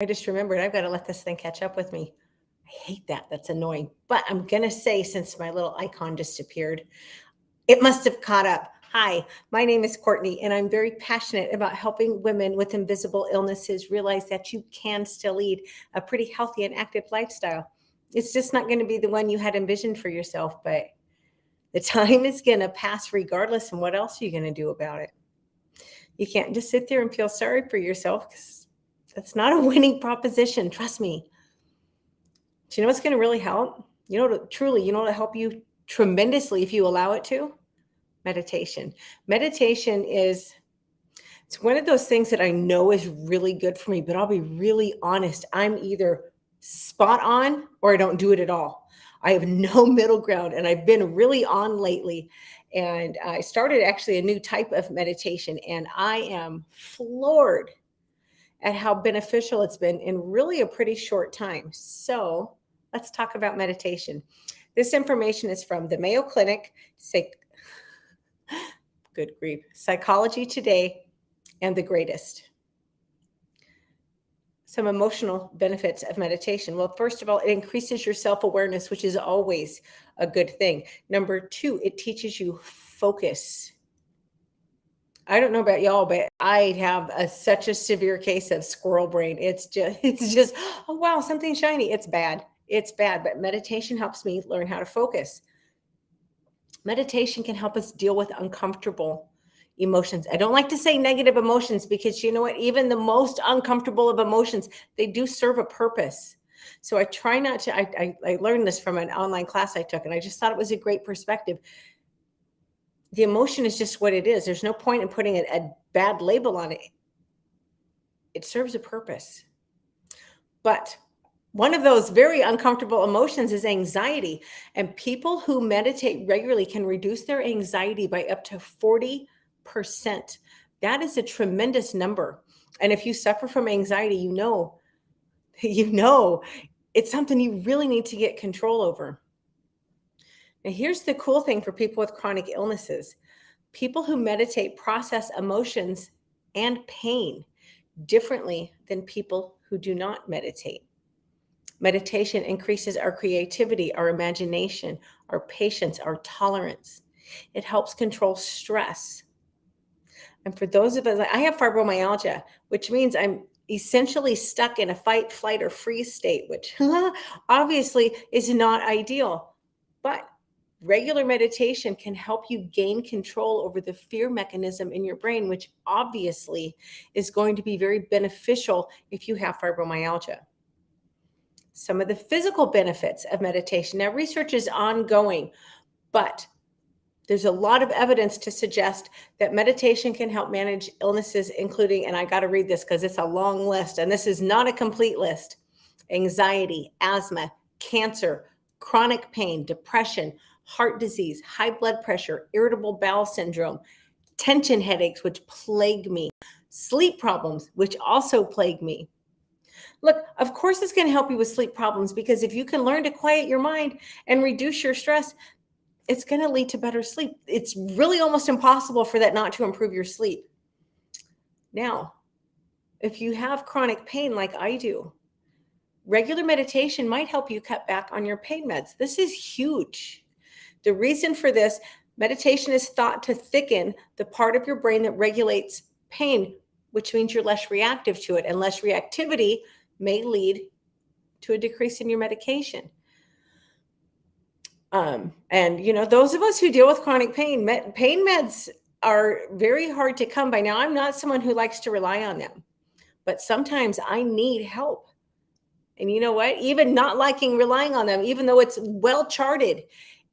I just remembered I've got to let this thing catch up with me. I hate that. That's annoying. But I'm going to say, since my little icon disappeared, it must have caught up. Hi, my name is Courtney, and I'm very passionate about helping women with invisible illnesses realize that you can still lead a pretty healthy and active lifestyle. It's just not going to be the one you had envisioned for yourself, but the time is going to pass regardless. And what else are you going to do about it? You can't just sit there and feel sorry for yourself, because that's not a winning proposition. Trust me. Do you know what's going to really help? Truly, what'll help you tremendously if you allow it to? Meditation. Meditation it's one of those things that I know is really good for me, but I'll be really honest. I'm either spot on or I don't do it at all. I have no middle ground, and I've been really on lately. And I started actually a new type of meditation, and I am floored at how beneficial it's been in really a pretty short time. So let's talk about meditation. This information is from the Mayo Clinic, good grief, Psychology Today, and The Greatest. Some emotional benefits of meditation. Well, first of all, it increases your self-awareness, which is always a good thing. Number two, it teaches you focus. I don't know about y'all, but I have such a severe case of squirrel brain. It's just, oh wow, something shiny. It's bad. It's bad. But meditation helps me learn how to focus. Meditation can help us deal with uncomfortable emotions. I don't like to say negative emotions, because you know what? Even the most uncomfortable of emotions, they do serve a purpose. So I try not to, I learned this from an online class I took, and I just thought it was a great perspective. The emotion is just what it is. There's no point in putting a bad label on it. It serves a purpose. But one of those very uncomfortable emotions is anxiety. And people who meditate regularly can reduce their anxiety by up to 40%. That is a tremendous number. And if you suffer from anxiety, it's something you really need to get control over. Now, here's the cool thing for people with chronic illnesses. People who meditate process emotions and pain differently than people who do not meditate. Meditation increases our creativity, our imagination, our patience, our tolerance. It helps control stress. And for those of us, I have fibromyalgia, which means I'm essentially stuck in a fight, flight, or freeze state, which obviously is not ideal. But regular meditation can help you gain control over the fear mechanism in your brain, which obviously is going to be very beneficial if you have fibromyalgia. Some of the physical benefits of meditation. Now, research is ongoing, but there's a lot of evidence to suggest that meditation can help manage illnesses, including, and I got to read this because it's a long list, and this is not a complete list: anxiety, asthma, cancer, chronic pain, depression, heart disease, high blood pressure, irritable bowel syndrome, tension headaches, which plague me, sleep problems, which also plague me. Look, of course, it's going to help you with sleep problems, because if you can learn to quiet your mind and reduce your stress, it's going to lead to better sleep. It's really almost impossible for that not to improve your sleep. Now, if you have chronic pain like I do, regular meditation might help you cut back on your pain meds. This is huge. The reason for this, meditation is thought to thicken the part of your brain that regulates pain, which means you're less reactive to it, and less reactivity may lead to a decrease in your medication. And those of us who deal with chronic pain meds are very hard to come by. Now, I'm not someone who likes to rely on them, but sometimes I need help. And you know what? Even not liking relying on them, even though it's well charted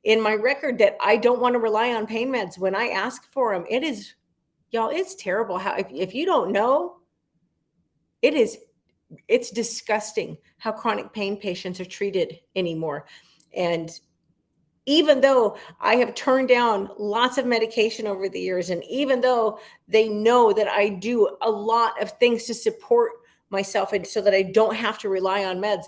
in my record that I don't want to rely on pain meds, when I ask for them, it's terrible how, if you don't know, it's disgusting how chronic pain patients are treated anymore. And even though I have turned down lots of medication over the years, and even though they know that I do a lot of things to support myself and so that I don't have to rely on meds,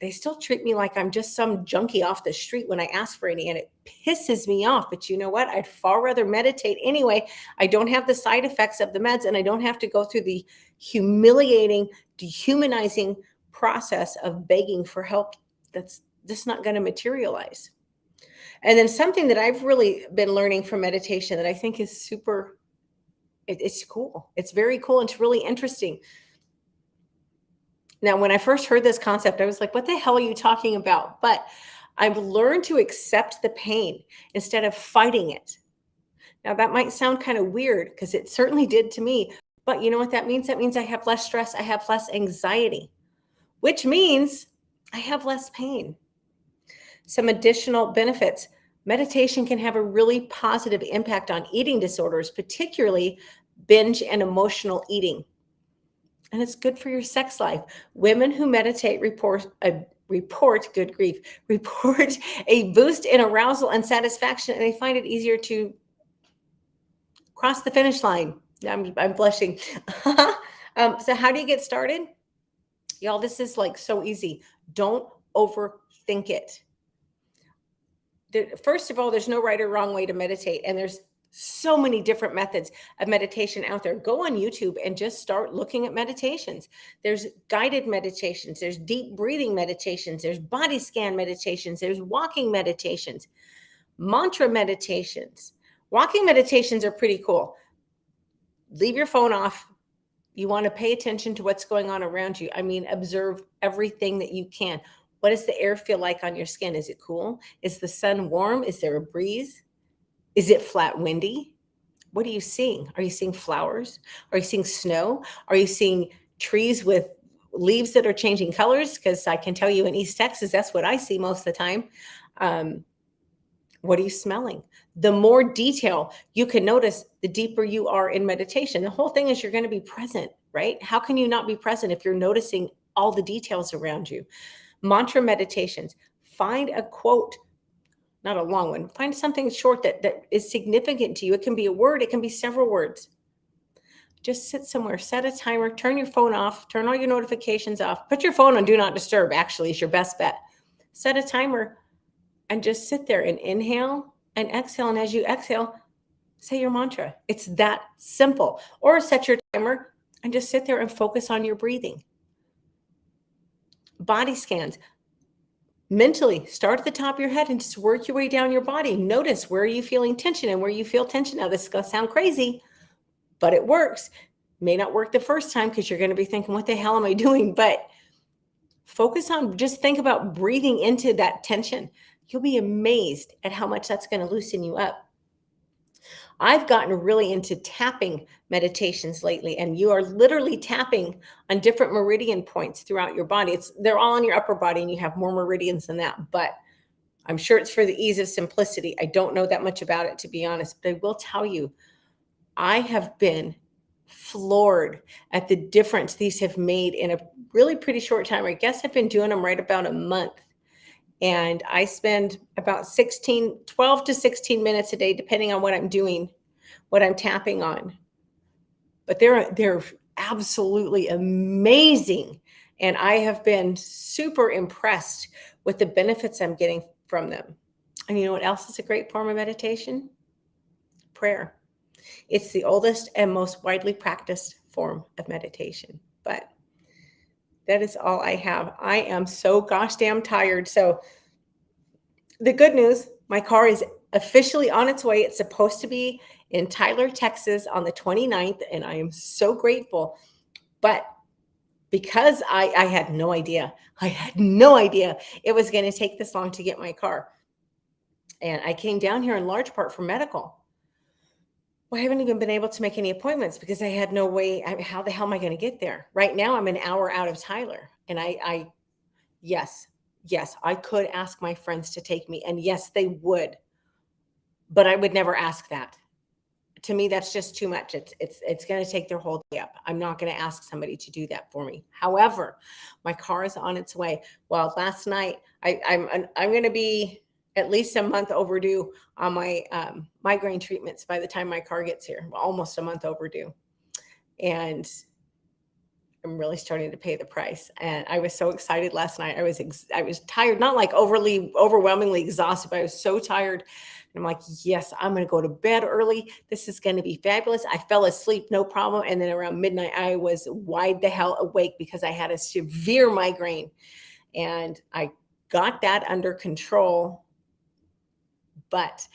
they still treat me like I'm just some junkie off the street when I ask for any, and it pisses me off. But you know what? I'd far rather meditate anyway. I don't have the side effects of the meds, and I don't have to go through the humiliating, dehumanizing process of begging for help that's just not going to materialize. And then something that I've really been learning from meditation that I think is super, it's cool. It's very cool. And it's really interesting. Now, when I first heard this concept, I was like, what the hell are you talking about? But I've learned to accept the pain instead of fighting it. Now, that might sound kind of weird because it certainly did to me. But you know what that means? That means I have less stress, I have less anxiety, which means I have less pain. Some additional benefits. Meditation can have a really positive impact on eating disorders, particularly binge and emotional eating. And it's good for your sex life. Women who meditate report good grief, report a boost in arousal and satisfaction, and they find it easier to cross the finish line. I'm blushing. So how do you get started? Y'all, this is like so easy. Don't overthink it. First of all, there's no right or wrong way to meditate, and there's so many different methods of meditation out there. Go on YouTube and just start looking at meditations. There's guided meditations, there's deep breathing meditations, there's body scan meditations, there's walking meditations, mantra meditations. Walking meditations are pretty cool. Leave your phone off. You want to pay attention to what's going on around you. I mean, observe everything that you can. What does the air feel like on your skin? Is it cool? Is the sun warm? Is there a breeze? Is it flat windy? What are you seeing? Are you seeing flowers? Are you seeing snow? Are you seeing trees with leaves that are changing colors? Because I can tell you in East Texas, that's what I see most of the time. What are you smelling? The more detail you can notice, the deeper you are in meditation. The whole thing is you're going to be present, right? How can you not be present if you're noticing all the details around you? Mantra meditations. Find a quote, not a long one. Find something short that is significant to you. It can be a word, it can be several words. Just sit somewhere, set a timer, turn your phone off, turn all your notifications off. Put your phone on do not disturb, actually, is your best bet. Set a timer and just sit there and inhale and exhale. And as you exhale, say your mantra. It's that simple. Or set your timer and just sit there and focus on your breathing. Body scans. Mentally start at the top of your head and just work your way down your body. Notice where are you feeling tension and where you feel tension. Now, this is going to sound crazy, but it works. May not work the first time because you're going to be thinking, what the hell am I doing? But focus on, just think about breathing into that tension. You'll be amazed at how much that's going to loosen you up. I've gotten really into tapping meditations lately, and you are literally tapping on different meridian points throughout your body. They're all in your upper body, and you have more meridians than that, but I'm sure it's for the ease of simplicity. I don't know that much about it, to be honest, but I will tell you, I have been floored at the difference these have made in a really pretty short time. I guess I've been doing them right about a month. And I spend about 12 to 16 minutes a day, depending on what I'm doing, what I'm tapping on. But they're absolutely amazing. And I have been super impressed with the benefits I'm getting from them. And you know what else is a great form of meditation? Prayer. It's the oldest and most widely practiced form of meditation. But that is all I have. I am so gosh damn tired. So the good news, my car is officially on its way. It's supposed to be in Tyler, Texas on the 29th, and I am so grateful. But because I had no idea, it was going to take this long to get my car. And I came down here in large part for medical. Well, I haven't even been able to make any appointments because I had no way. How the hell am I going to get there? Right now, I'm an hour out of Tyler. And yes, I could ask my friends to take me. And yes, they would. But I would never ask that. To me, that's just too much. It's going to take their whole day up. I'm not going to ask somebody to do that for me. However, my car is on its way. Well, last night, I'm going to be at least a month overdue on my migraine treatments by the time my car gets here. Almost a month overdue. And I'm really starting to pay the price. And I was so excited last night. I was tired, not like overwhelmingly exhausted, but I was so tired. And I'm like, yes, I'm going to go to bed early. This is going to be fabulous. I fell asleep, no problem. And then around midnight, I was wide the hell awake because I had a severe migraine, and I got that under control. But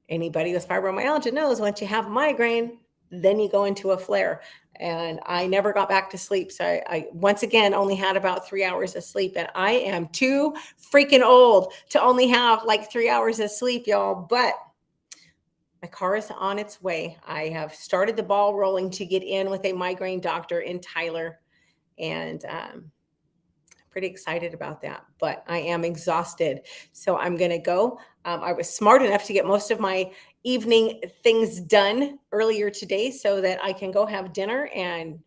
anybody with fibromyalgia knows once you have a migraine, then you go into a flare. And I never got back to sleep. So I once again only had about 3 hours of sleep. And I am too freaking old to only have like 3 hours of sleep, y'all. But my car is on its way. I have started the ball rolling to get in with a migraine doctor in Tyler. And pretty excited about that, but I am exhausted. So I'm going to go. I was smart enough to get most of my evening things done earlier today so that I can go have dinner and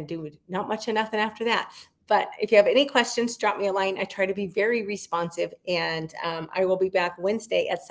do not much of nothing after that. But if you have any questions, drop me a line. I try to be very responsive, and I will be back Wednesday at 7.